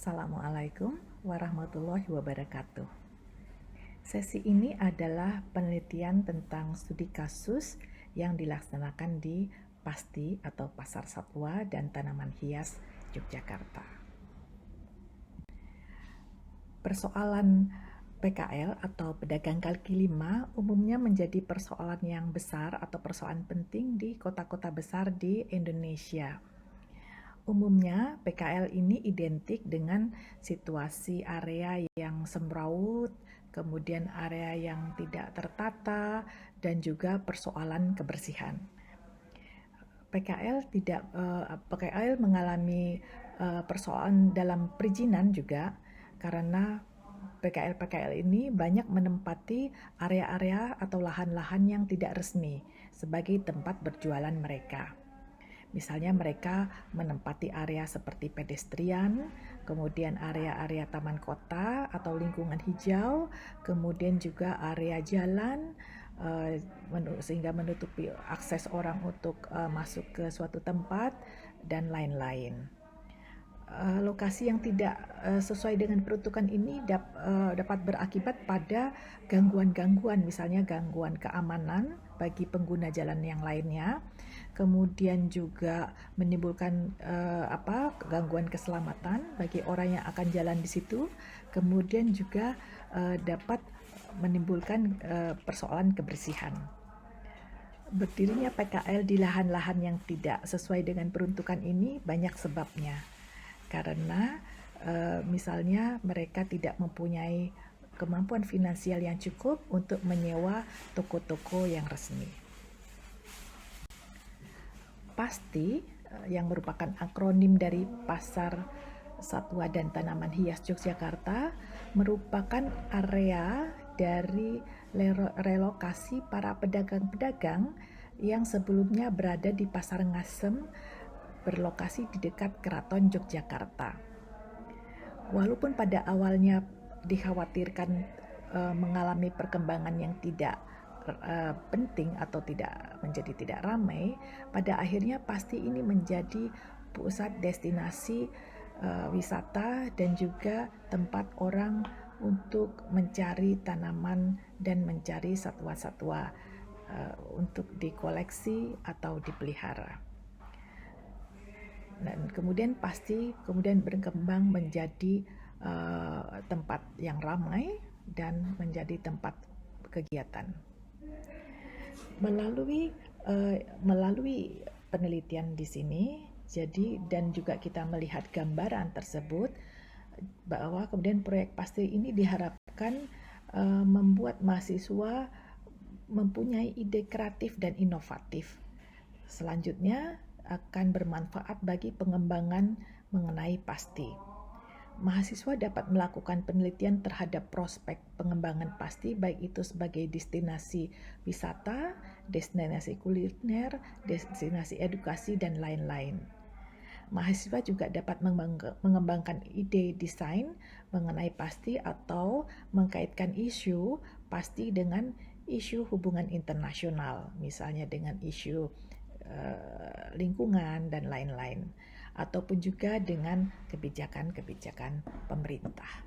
Assalamualaikum warahmatullahi wabarakatuh. Sesi ini adalah penelitian tentang studi kasus yang dilaksanakan di PASTI atau Pasar Satwa dan Tanaman Hias Yogyakarta. Persoalan PKL atau pedagang kaki lima umumnya menjadi persoalan yang besar atau persoalan penting di kota-kota besar di Indonesia. Umumnya PKL ini identik dengan situasi area yang semrawut, kemudian area yang tidak tertata, dan juga persoalan kebersihan. PKL mengalami persoalan dalam perizinan juga karena PKL ini banyak menempati area-area atau lahan-lahan yang tidak resmi sebagai tempat berjualan mereka. Misalnya mereka menempati area seperti pedestrian, kemudian area-area taman kota atau lingkungan hijau, kemudian juga area jalan, sehingga menutupi akses orang untuk masuk ke suatu tempat, dan lain-lain. Lokasi yang tidak sesuai dengan peruntukan ini dapat berakibat pada gangguan-gangguan, misalnya gangguan keamanan bagi pengguna jalan yang lainnya, kemudian juga menimbulkan gangguan keselamatan bagi orang yang akan jalan di situ, kemudian juga dapat menimbulkan persoalan kebersihan. Berdirinya PKL di lahan-lahan yang tidak sesuai dengan peruntukan ini banyak sebabnya. Karena misalnya mereka tidak mempunyai kemampuan finansial yang cukup untuk menyewa toko-toko yang resmi. PASTI yang merupakan akronim dari Pasar Satwa dan Tanaman Hias Yogyakarta merupakan area dari relokasi para pedagang-pedagang yang sebelumnya berada di Pasar Ngasem berlokasi di dekat Keraton Yogyakarta. Walaupun pada awalnya dikhawatirkan mengalami perkembangan yang tidak penting atau menjadi tidak ramai, pada akhirnya pasti ini menjadi pusat destinasi wisata dan juga tempat orang untuk mencari tanaman dan mencari satwa-satwa untuk dikoleksi atau dipelihara. Dan kemudian berkembang menjadi tempat yang ramai dan menjadi tempat kegiatan. Melalui penelitian di sini, dan juga kita melihat gambaran tersebut bahwa kemudian proyek PASTI ini diharapkan membuat mahasiswa mempunyai ide kreatif dan inovatif. Selanjutnya akan bermanfaat bagi pengembangan mengenai PASTI. Mahasiswa dapat melakukan penelitian terhadap prospek pengembangan PASTI, baik itu sebagai destinasi wisata, destinasi kuliner, destinasi edukasi, dan lain-lain. Mahasiswa juga dapat mengembangkan ide desain mengenai PASTI atau mengkaitkan isu PASTI dengan isu hubungan internasional, misalnya dengan isu lingkungan dan lain-lain, ataupun juga dengan kebijakan-kebijakan pemerintah.